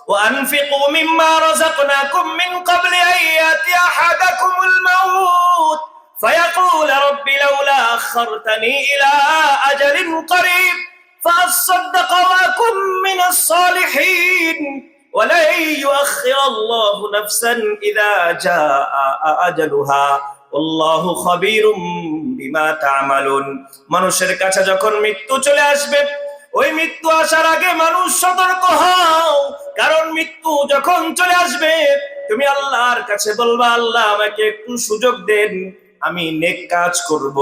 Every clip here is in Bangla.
وأنفقوا مما رزقناكم من قبل أن يأتي أحدكم الموت فيقول رب لولا أخرتني إلى أجل قريب فأصدق وأكن من الصالحين ولن يؤخر الله نفسا إذا جاء أجلها والله خبير بما تعملون। মানুষের কাছে যখন মৃত্যু চলে আসবে, ওই মৃত্যু আসার আগে মানুষ সতর্ক হও, কারণ মৃত্যু যখন চলে আসবে তুমি আল্লাহর কাছে বলবা, আল্লাহ আমাকে একটু সুযোগ দেন, আমি নেক কাজ করব।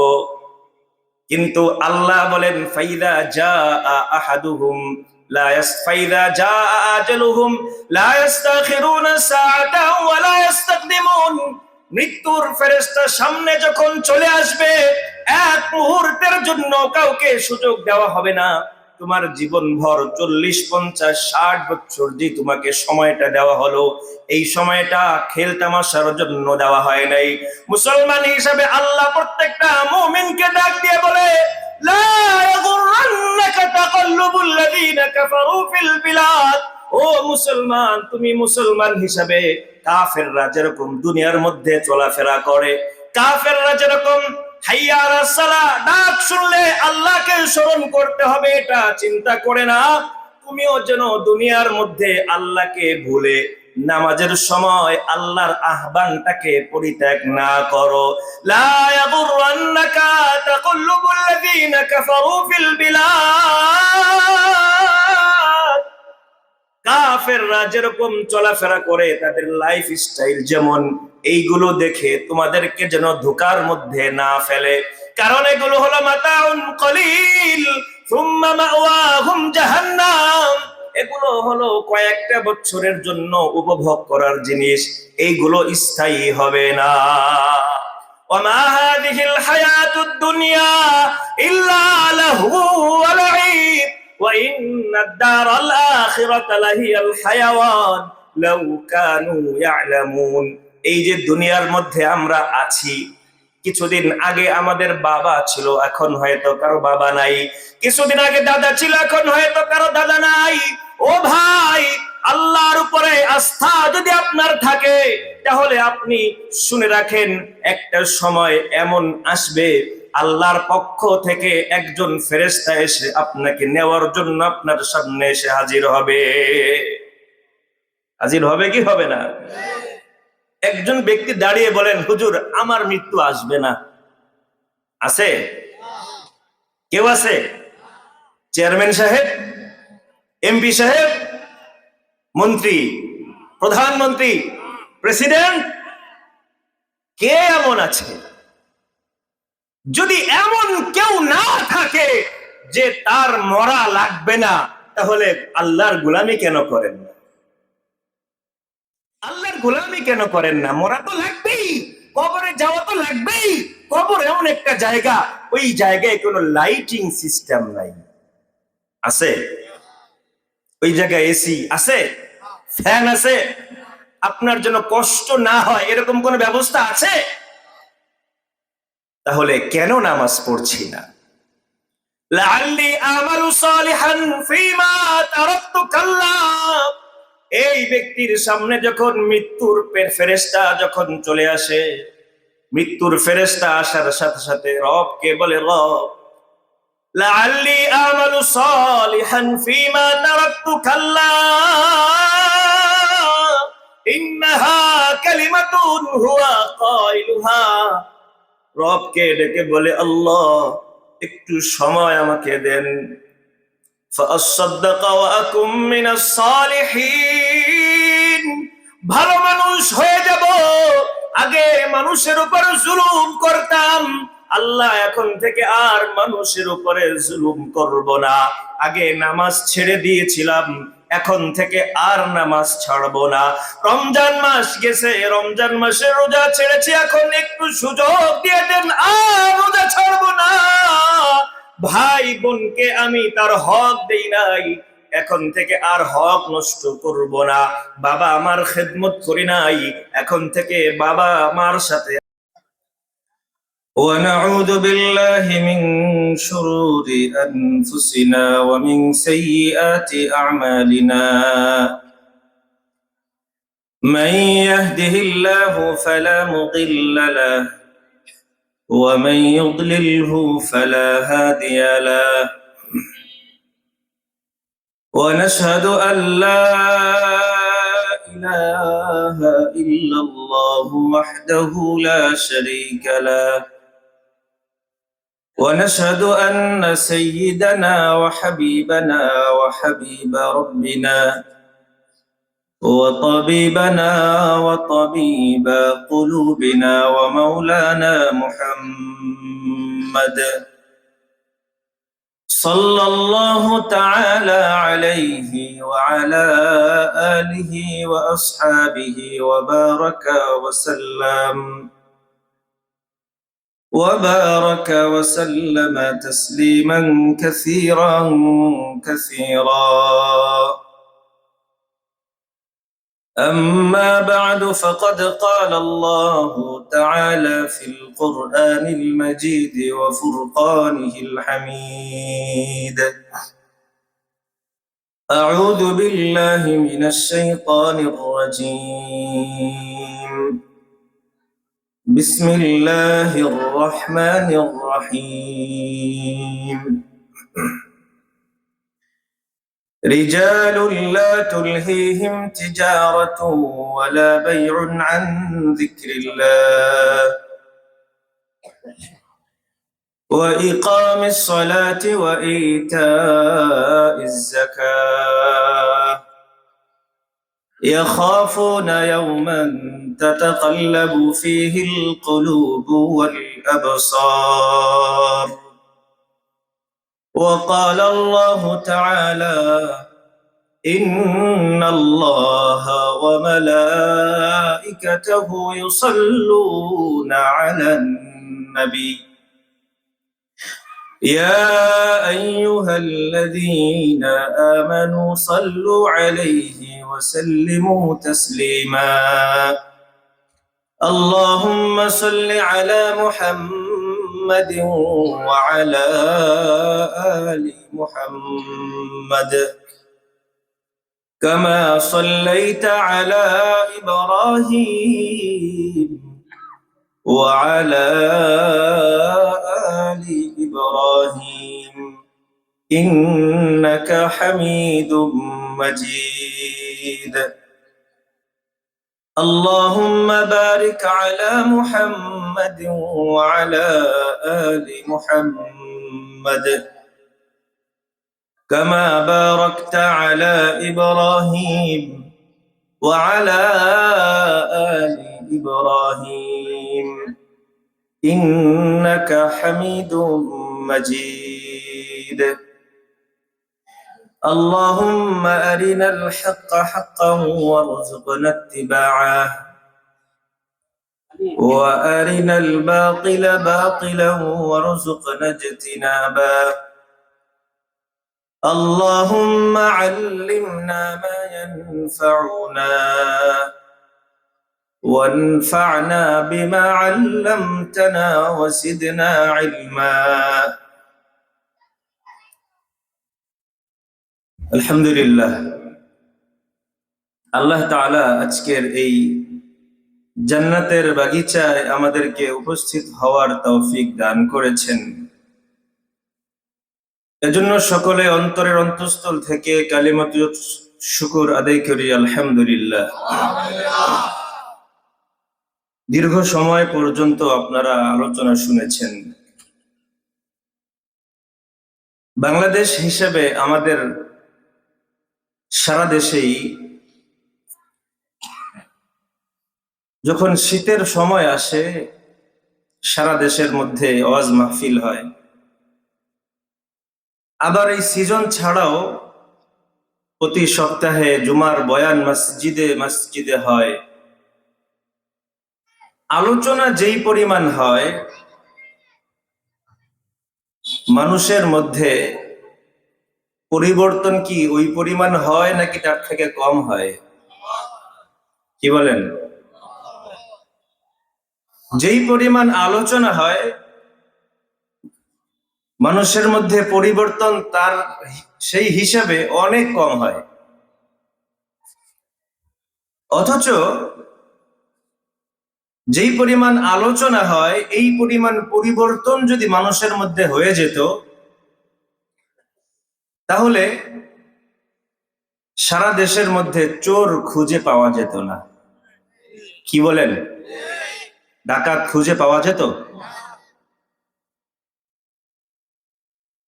কিন্তু আল্লাহ বলেন ফাইদা জাআ আহাদুহুম লা ফাইদা জাআ আজালুহুম লা ইস্তাখিরুনা সাআতান ওয়া লা ইস্তাকদিমুন। মৃত্যুর ফেরেশতা সামনে যখন চলে আসবে, এক মুহূর্তের জন্য কাউকে সুযোগ দেওয়া হবে না। তোমার জীবন ভর 40, 50, 60 বছর যে তোমাকে সময়টা দেওয়া হলো, এই সময়টা খেল তামাশার জন্য দেওয়া হয় নাই। মুসলমান হিসাবে আল্লাহ প্রত্যেকটা মুমিনকে ডাক দিয়ে বলে, লা ইয়াগুররান্নাকা তাকাল্লুবুল লাযীনা কাফারু ফিল বিলাদ। ও মুসলমান, তুমি মুসলমান হিসাবে কাফেররা যেরকম দুনিয়ার মধ্যে চলাফেরা করে, কাফেররা যেরকম হাইয়া আলাস সালাহ ডাক শুনলে আল্লাহকে স্মরণ করতে হবে এটা চিন্তা করে না, তুমিও যেন দুনিয়ার মধ্যে আল্লাহকে ভুলে নামাজের সময় আল্লাহর আহ্বানটাকে পরিত্যাগ না করো। লা ইয়াগুররান্নাকা তাকাল্লুবুল লাযীনা কাফারু ফিল বিলাদ। কাফেররা যেরকম চলাফেরা করে, তাদের লাইফ স্টাইল যেমন, এইগুলো দেখে তোমাদেরকে যেন ধোঁকার মধ্যে না ফেলে, কারণ এগুলো হলো মাতাউন কলিল সুম্মা মাওয়াহুম জাহান্নাম। এগুলো হলো কয়েকটা বছরের জন্য উপভোগ করার জিনিস, এইগুলো স্থায়ী হবে না। ওয়ামা হাযিহিল হায়াতুদ দুনিয়া ইল্লা লাহু ওয়া লাঈব ওয়া ইন্নাদ দারাল আখিরাতা লাহিয়াল হায়াওয়ান লাউ কানু ইয়ালামুন। এই যে দুনিয়ার মধ্যে আমরা আছি, কিছুদিন আগে আমাদের বাবা ছিল, এখন হয়তো কারো বাবা নাই। কিছুদিন আগে দাদা ছিল, এখন হয়তো কারো দাদা নাই। ও ভাই, আল্লাহর উপরে আস্থা যদি আপনার থাকে, তাহলে আপনি শুনে রাখেন, একটা সময় এমন আসবে আল্লাহর পক্ষ থেকে একজন ফেরেশতা এসে আপনাকে নেওয়ার জন্য আপনার সামনে এসে হাজির হবে। হাজির হবে কি হবে না? একজন ব্যক্তি দাঁড়িয়ে বলেন, হুজুর আমার মৃত্যু আসবে না। আছে? কেউ আছে? চেয়ারম্যান সাহেব, এমপি সাহেব, মন্ত্রী, প্রধানমন্ত্রী, প্রেসিডেন্ট, কে এমন আছে? যদি এমন কেউ না থাকে যে তার মরা লাগবে না, তাহলে আল্লাহর গোলামি কেন করেন না? আল্লাহর গোলামি কেন করেন না? মরা তো লাগবেই, কবরে যাওয়া তো লাগবেই। কবর এমন একটা জায়গা, ওই জায়গায় কোনো লাইটিং সিস্টেম নাই। আছে? ওই জায়গায় এসি আছে, ফ্যান আছে, আপনার জন্য কষ্ট না হয় এরকম কোন ব্যবস্থা আছে? তাহলে কেন নামাজ পড়ছি না? লাআল্লি আমালু সালিহান ফীমা তারাকতু কাল্লা। এই ব্যক্তির সামনে যখন মৃত্যুর ফেরেশতা যখন চলে আসে, মৃত্যুর ফেরেশতা আসার সাথে সাথে রবকে বলে, রব লাআল্লি আমালু সালিহান ফীমা তারাকতু কাল্লা ইন্নাহা কালিমাতুন হুয়া কাইলুহা। রবকে ডেকে বলে, আল্লাহ একটু সময় আমাকে দেন, ফাআসাদদাকা ওয়া আকুম মিনাস সালিহিন। ভালো মানুষ হয়ে যাব। আগে মানুষের উপর জুলুম করতাম, আল্লাহ এখন থেকে আর মানুষের উপরে জুলুম করব না। আগে নামাজ ছেড়ে দিয়েছিলাম, এখন থেকে আর নামাজ ছাড়বো না। রমজান মাস গেছে, রমজান মাসে রোজা ছেড়েছি, এখন একটু সুযোগ দিয়ে দেন, আর রোজা ছাড়বো না। ভাই বোনকে আমি তার হক দেই নাই, এখন থেকে আর হক নষ্ট করব না। বাবা আমার খেদমত করি নাই, এখন থেকে বাবা আমার সাথে। ونعوذ بالله من شرور أنفسنا ومن سيئات أعمالنا من يهده الله فلا مضل له ومن يضلله فلا هادي له ونشهد أن لا إله إلا الله وحده لا شريك له ونشهد أن سيدنا وحبيبنا وحبيب ربنا وطبيبنا وطبيب قلوبنا ومولانا محمد صلى الله تعالى عليه وعلى آله وأصحابه وبارك وسلم تسليما كثيرا كثيرا. أما بعد فقد قال الله تعالى في القرآن المجيد وفرقانه الحميد: أعوذ بالله من الشيطان الرجيم. بسم الله الرحمن الرحيم. رجال لا تلهيهم تجارة ولا بيع عن ذكر الله وإقام الصلاة وإيتاء الزكاة يخافون يوما تتقلب فيه القلوب والأبصار. وقال الله تعالى: إن الله وملائكته يصلون على النبي يا أيها الذين آمنوا صلوا عليه وسلموا تسليما. اللهم صل على محمد وعلى آل محمد كما صليت على إبراهيم وعلى آل إبراهيم إنك حميد مجيد. اللهم بارك على محمد وعلى آل محمد كما باركت على إبراهيم وعلى آل إبراهيم إنك حميد مجيد. اللهم أرنا الحق حقا وارزقنا اتباعه وأرنا الباطل باطلا وارزقنا اجتنابه. اللهم علمنا ما ينفعنا وانفعنا بما علمتنا وزدنا علما. আলহামদুলিল্লাহ, আল্লাহ তাআলা আজকের এই জান্নাতের বাগিচায় আমাদেরকে উপস্থিত হওয়ার তৌফিক দান করেছেন। এজন্য সকলে অন্তরের অন্তঃস্থল থেকে কালিমাতুল শুকর আদায় করি আলহামদুলিল্লাহ। দীর্ঘ সময় পর্যন্ত আপনারা আলোচনা শুনেছেন। বাংলাদেশ হিসেবে আমাদের সারা দেশেই যখন শীতের সময় আসে সারা দেশের মধ্যে ওয়াজ মাহফিল হয়। আবার এই সিজন ছাড়াও প্রতি সপ্তাহে জুমার বয়ান মসজিদে মসজিদে হয়। আলোচনা যেই পরিমাণ হয় মানুষের মধ্যে পরিবর্তন কি ওই পরিমাণ হয় নাকি তার থেকে কম হয়? কি বলেন? যেই পরিমাণ আলোচনা হয় মানুষের মধ্যে পরিবর্তন তার সেই হিসাবে অনেক কম হয়। অথচ যেই পরিমাণ আলোচনা হয়, এই পরিমাণ পরিবর্তন যদি মানুষের মধ্যে হয়ে যেত, তাহলে সারা দেশের মধ্যে চোর খুঁজে পাওয়া যেত না। কি বলেন? ডাকাত খুঁজে পাওয়া যেত?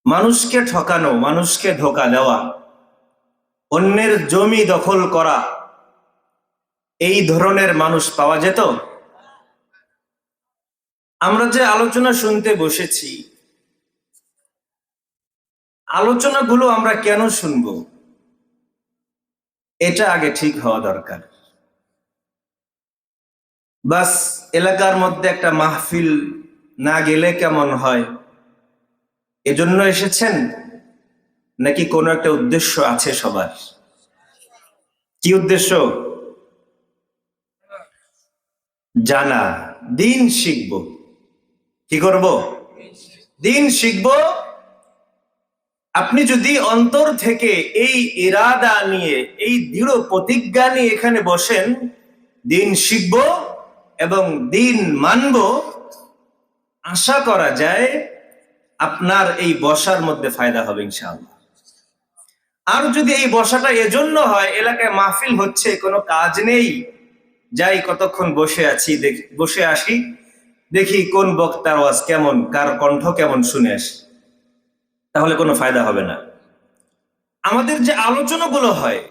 মানুষকে ঠকানো, মানুষকে ধোঁকা দেওয়া, অন্যের জমি দখল করা, এই ধরনের মানুষ পাওয়া যেত? আমরা যে আলোচনা শুনতে বসেছি, আলোচনাগুলো আমরা কেন শুনবো, এটা আগে ঠিক হওয়া দরকার। বাস এলাকার মধ্যে একটা মাহফিল না গেলে কেমন হয়, এজন্য এসেছেন, নাকি কোনো একটা উদ্দেশ্য আছে সবার? কি উদ্দেশ্য? জানা, দিন শিখব। কি করব? দিন শিখব। আপনি যদি অন্তর থেকে এই ইরাদা নিয়ে, এই দৃঢ় প্রতিজ্ঞা নিয়ে এখানে বসেন, দিন শিখব এবং দিন মানব, আশা করা যায় আপনার এই বসার মধ্যে ফায়দা হবে ইনশাআল্লাহ। আর যদি এই বসাটা এজন্য হয়, এলাকায় মাহফিল হচ্ছে, কোনো কাজ নেই, যাই কতক্ষণ বসে আছি, বসে আসি, দেখি কোন বক্তার আওয়াজ কেমন, কার কণ্ঠ কেমন শুনে আসি, তাহলে কোনো ফায়দা হবে না। আমাদের যে আলোচনাগুলো হয়,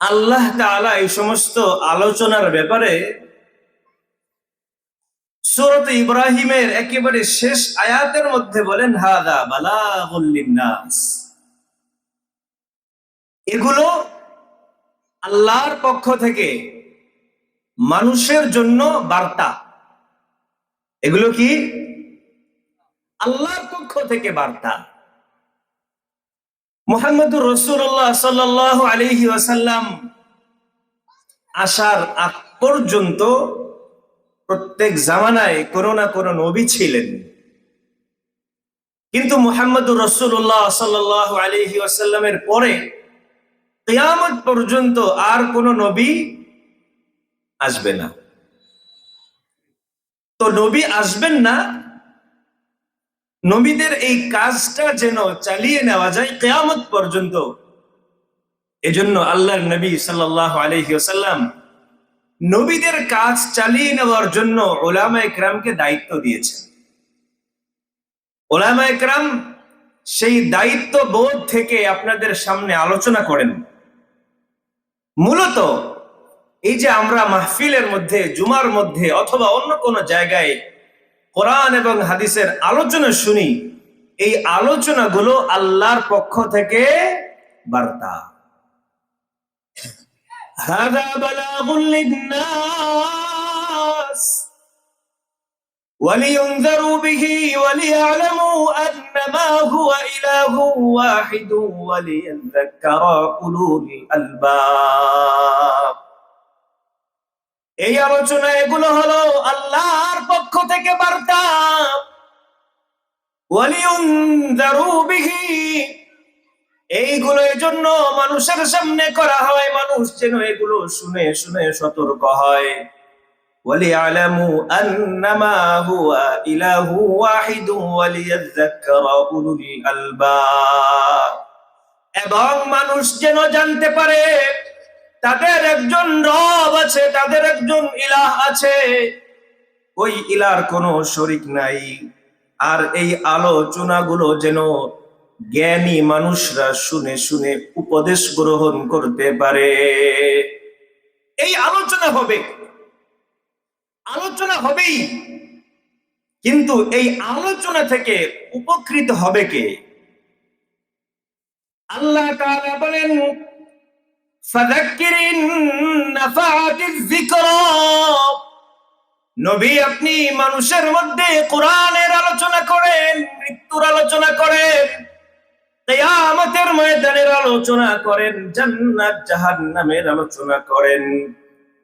আল্লাহ তাআলা এই সমস্ত আলোচনার ব্যাপারে সূরাত ইব্রাহিমের একেবারে শেষ আয়াতের মধ্যে বলেন, হাদা বালাগুল লিন্নাস। এগুলো আল্লাহর পক্ষ থেকে মানুষের জন্য বার্তা। এগুলো কি? আল্লাহর পক্ষ থেকে বার্তা। মুহাম্মদুর রাসূলুল্লাহ সাল্লাল্লাহু আলাইহি ওয়াসাল্লাম আসার আগ পর্যন্ত প্রত্যেক জামানায় কোনো না কোনো নবী ছিলেন, কিন্তু মুহাম্মদুর রাসূলুল্লাহ সাল্লাল্লাহু আলাইহি ওয়াসাল্লামের পরে কিয়ামত পর্যন্ত আর কোনো নবী আসবে না। তো নবী আসবেন না, নবীদের এই কাজটা যেন চালিয়ে নেওয়া যায় কিয়ামত পর্যন্ত, এজন্য আল্লাহর নবী সাল্লাল্লাহু আলাইহি ওয়াসাল্লাম নবীদের কাজ চালিয়ে নেওয়ার জন্য উলামায়ে কেরামকে দায়িত্ব দিয়েছেন। উলামায়ে কেরাম সেই দায়িত্ব বোধ থেকে আপনাদের সামনে আলোচনা করেন। মূলত এই যে আমরা মাহফিলের মধ্যে, জুমার মধ্যে অথবা অন্য কোনো জায়গায় কোরআন এবং হাদিসের আলোচনা শুনি, এই আলোচনাগুলো আল্লাহর পক্ষ থেকে বার্তা। হাযা বালাগুল লিন্নাস ওয়ালিয়ুনযারু বিহি ওয়ালিয়া'লামু আন্নামা হুয়া ইলাহুন ওয়াহিদুন ওয়ালিয়াযাক্কারা উলুল আলবাব। এই আলোচনা, এগুলো হলো আল্লাহর পক্ষ থেকে বার্তা। ওয়ালিয়ুনযারু বিহি, এইগুলো এজন্য মানুষের সামনে করা হয়, মানুষ যেন এগুলো শুনে শুনে সতর্ক হয়। ওয়ালিয়া'লামু আন্নামা হুয়া ইলাহুন ওয়াহিদুন ওয়ালিয়াযাক্কারা উলুল আলবাব, এবং মানুষ যেন জানতে পারে তাদের একজন রব আছে, তাদের একজন ইলাহ আছে, ওই ইলাহর কোনো শরীক নাই। আর এই আলোচনাগুলো যেন জ্ঞানী মানুষরা শুনে শুনে উপদেশ গ্রহণ করতে পারে। এই আলোচনা হবে, আলোচনা হবেই, কিন্তু এই আলোচনা থেকে উপকৃত হবে কে? আল্লাহ তাআলা বলেন, ফাযাক্কির ইন নাফাআতিয যিকরা। নবী, আপনি মানুষের মধ্যে কোরআনের আলোচনা করেন, মৃত্যুর আলোচনা করেন, কিয়ামতের ময়দানের আলোচনা করেন, জান্নাত জাহান্নামের আলোচনা করেন।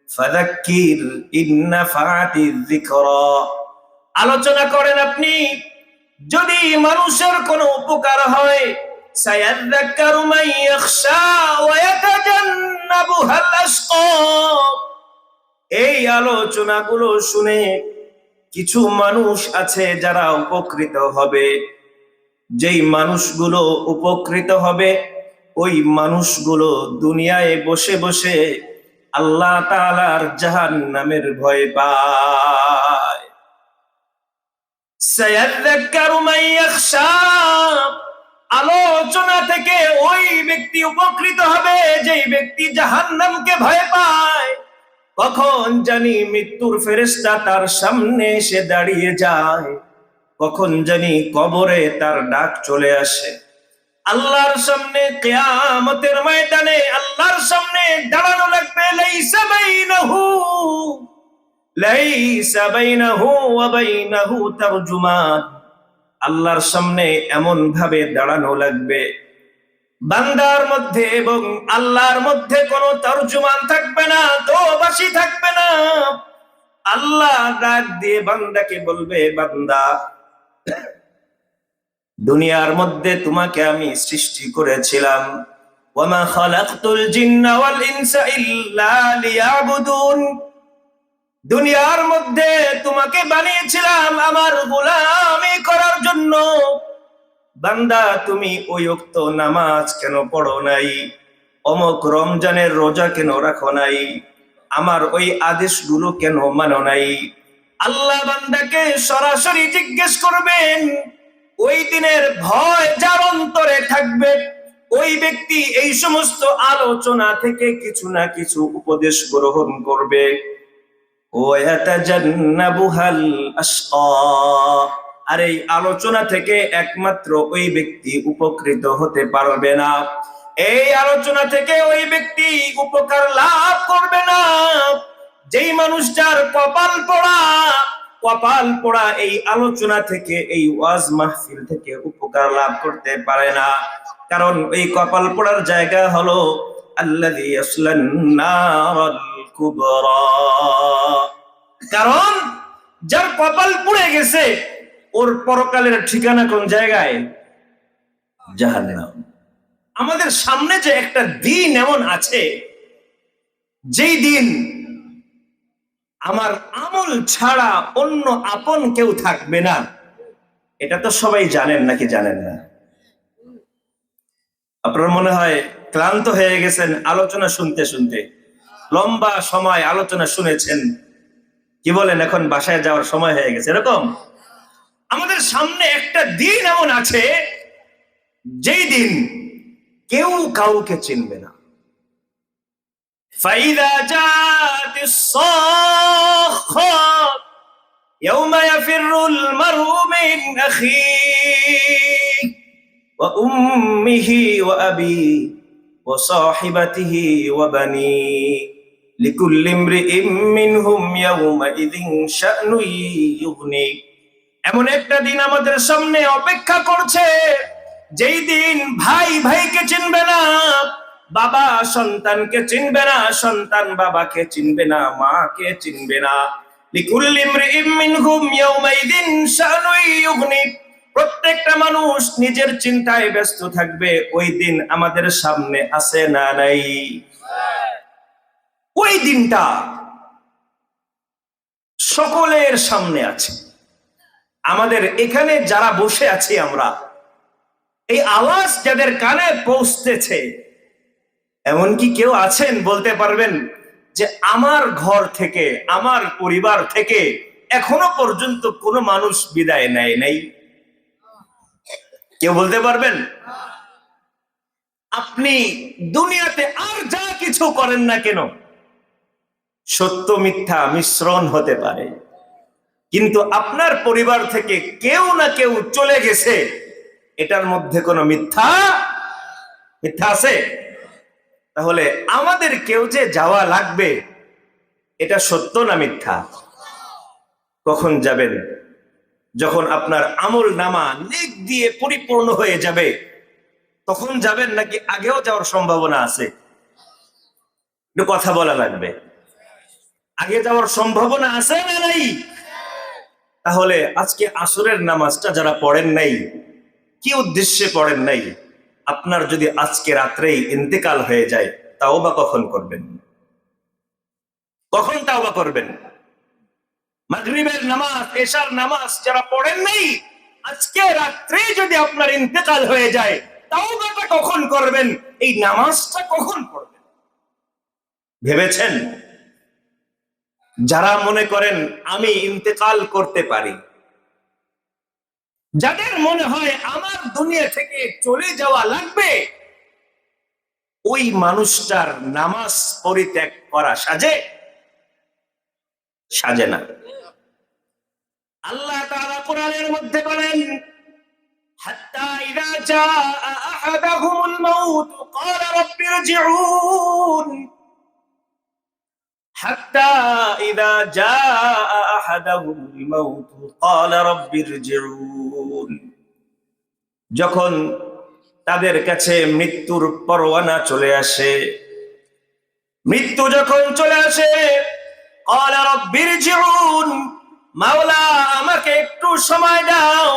ফাযাক্কির ইন নাফাআতিয যিকরা, আলোচনা করেন আপনি, যদি মানুষের কোনো উপকার হয়। সায়াযাক্কারু মান ইয়াখশা ওয়া ইয়াতাজান্নাবু এই আলোচনাগুলো শুনে কিছু মানুষ আছে যারা উপকৃত হবে। যেই মানুষগুলো উপকৃত হবে ওই মানুষগুলো দুনিয়ায় বসে বসে আল্লাহ তাআলার জাহান্নামের ভয় পায়। সায়াযাক্কারু মান ইয়াখশা, আলোচনা থেকে ওই ব্যক্তি উপকৃত হবে যেই ব্যক্তি জাহান্নামকে ভয় পায়। কখন জানি মৃত্যুর ফেরেশতা তার সামনে এসে দাঁড়িয়ে যায়, কখন জানি কবরে তার ডাক চলে আসে। আল্লাহর সামনে কিয়ামতের ময়দানে আল্লাহর সামনে দাঁড়ানো লাগবে। লাইসা বাইনাহু ওয়া বাইনাহু তারজুমান, আল্লাহর সামনে এমন ভাবে দাঁড়ানো লাগবে বান্দার মধ্যে এবং আল্লাহর মধ্যে কোনো তরজুমান থাকবে না, দোবাসী থাকবে না। আল্লাহ ডাক দিয়ে বান্দাকে বলবে, বান্দা দুনিয়ার মধ্যে তোমাকে আমি সৃষ্টি করেছিলাম, ওয়ামা খালাকতুল জিন্না ওয়াল ইনসা ইল্লা লিয়াবুদুন, দুনিয়ার মধ্যে তোমাকে বানিয়েছিলাম আমার গোলামি করার জন্য। বান্দা তুমি ওই ওয়াক্ত নামাজ কেন পড়ো নাই, অমুক রমজানের রোজা কেন রাখো নাই, আমার ওই আদেশগুলো কেন মানো নাই? আল্লাহ বান্দাকে সরাসরি জিজ্ঞেস করবেন। ওই দিনের ভয় যার অন্তরে থাকবে ওই ব্যক্তি এই সমস্ত আলোচনা থেকে কিছু না কিছু উপদেশ গ্রহণ করবে। ওয়াতাজান্নাবুহাল আশকা, আর এই আলোচনা থেকে একমাত্র ওই ব্যক্তি উপকৃত হতে পারবে না। এই আলোচনা থেকে ওই ব্যক্তি উপকার লাভ করবে না। যেই মানুষটার কপাল পোড়া এই আলোচনা থেকে, এই ওয়াজ মাহফিল থেকে উপকার লাভ করতে পারে না। কারণ এই কপাল পোড়ার জায়গা হলো আল্লাযী ইয়াসলান নারাল কুবরা। কারণ যার কপাল পুড়ে গেছে ওর পরকালের ঠিকানা কোন জায়গায়? জাহান্নাম। আমাদের সামনে যে একটা দিন এমন আছে, যেই দিন আমার আমল ছাড়া অন্য আপন কেউ থাকবে না, এটা তো সবাই জানেন নাকি জানেন না? আপনার মনে হয় ক্লান্ত হয়ে গেছেন আলোচনা শুনতে শুনতে, লম্বা সময় আলোচনা শুনেছেন, কি বলেন এখন বাসায় যাওয়ার সময় হয়ে গেছে এরকম? আমাদের সামনে একটা দিন এমন আছে যেই দিন কেউ কাউকে চিনবে না। فإذا جاءت الصاخة يوم يفر المرء من أخيه وأمه وأبيه وصاحبته وبنيه لكل امرئ منهم يومئذ شأن يغنيه। এমন একটা দিন আমাদের সামনে অপেক্ষা করছে যেই দিন ভাই ভাইকে চিনবে না, বাবা সন্তানকে চিনবে না, সন্তান বাবাকে চিনবে না, মাকে চিনবে না। লিকুল্লি ইমরিইম মিনহুম ইয়াউমাইযিন শানুন ইউগনি, প্রত্যেকটা মানুষ নিজের চিন্তায় ব্যস্ত থাকবে। ওই দিন আমাদের সামনে আছে না নাই? ওই দিনটা সকলের সামনে আছে। আমাদের এখানে যারা বসে আছি আমরা, এই আওয়াজ যাদের কানে পৌঁছতেছে, এমনকি কেউ আছেন বলতে পারবেন যে আমার ঘর থেকে, আমার পরিবার থেকে এখনো পর্যন্ত কোনো মানুষ বিদায় নেয় নাই? কেউ বলতে পারবেন? আপনি দুনিয়াতে আর যা কিছু করেন না কেন, সত্য মিথ্যা মিশ্রণ হতে পারে, কিন্তু আপনার পরিবার থেকে কেউ না কেউ চলে গেছে, এটার মধ্যে কোনো মিথ্যা আছে? তাহলে আমাদের কেউ যে যাওয়া লাগবে, এটা সত্য না মিথ্যা? কখন যাবেন? যখন আপনার আমল নামা নেক দিয়ে পরিপূর্ণ হয়ে যাবে, তখন যাবেন নাকি আগেও যাওয়ার সম্ভাবনা আছে? একটু কথা বলা লাগবে। আগে যাওয়ার সম্ভাবনা আছে না নাই? তাহলে আজকে আসরের নামাজটা যারা পড়েন নাই, কি উদ্দেশ্যে পড়েন নাই? আপনার যদি আজকে রাত্রেই ইন্তেকাল হয়ে যায়, তাও বা কখন করবেন? কখন তাওবা করবেন? মাগরিবের নামাজ, এশার নামাজ যারা পড়েন নাই, আজকে রাত্রে যদি আপনার ইন্তেকাল হয়ে যায়, তাওবাটা কখন করবেন? এই নামাজটা কখন পড়বেন ভেবেছেন? যারা মনে করেন আমি ইন্তেকাল করতে পারি, যাদের মনে হয় আমার দুনিয়া থেকে চলে যাওয়া লাগবে, ওই মানুষটার নামাজ পরিত্যাগ করা সাজে? সাজে না। আল্লাহ তাআলা কোরআনের মধ্যে বলেন, হাত্তা ইযা জাআ আহাদাহুমুল মাউত ক্বালা রাব্বি ইরজিউন, হাত্তা ইযা জাআ আহাদাহুমুল মাউত ক্বালা রাব্বি ইরজিউন। যখন তাদের কাছে মৃত্যুর পরোয়ানা চলে আসে, মৃত্যু যখন চলে আসে, ক্বালা রাব্বি ইরজিউন, মাওলা আমাকে একটু সময় দাও,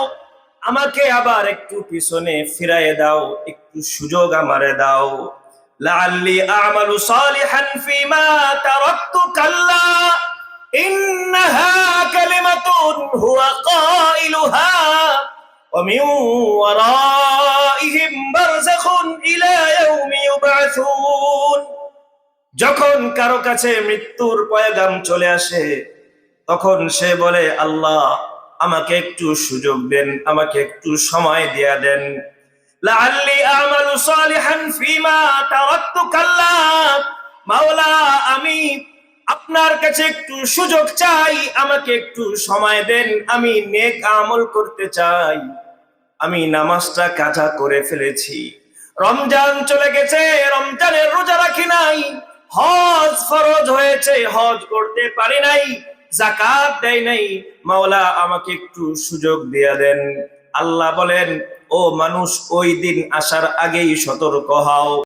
আমাকে আবার একটু পিছনে ফিরায়ে দাও, একটু সুযোগ আমারে দাও। লাআল্লি আ'মালু সালিহান ফীমা তারাকতু কাল্লা ইন্নাহা কালিমাতুন হুয়া কাইলুহা ওয়া মিন ওয়ারাইহিম বারযাখুন ইলা ইয়াউমি ইউবআসুন। যখন কারো কাছে মৃত্যুর পয়গাম চলে আসে, তখন সে বলে, আল্লাহ আমাকে একটু সুযোগ দেন, আমাকে একটু সময় দিয়া দেন। লাআল্লি আমালু সালিহান ফীমা তারাকতু কাল্লা, মাওলা আমি আপনার কাছে একটু সুযোগ চাই, আমাকে একটু সময় দেন, আমি নেক আমল করতে চাই। আমি নামাজটা কাজা করে ফেলেছি, রমজান চলে গেছে, রমজানের রোজা রাখি নাই, হজ ফরজ হয়েছে, হজ করতে পারি নাই, যাকাত দেই নাই, মাওলা আমাকে একটু সুযোগ দিয়া দেন। আল্লাহ বলেন, ও মানুষ, ওই দিন আসার আগেই সতর্ক হও।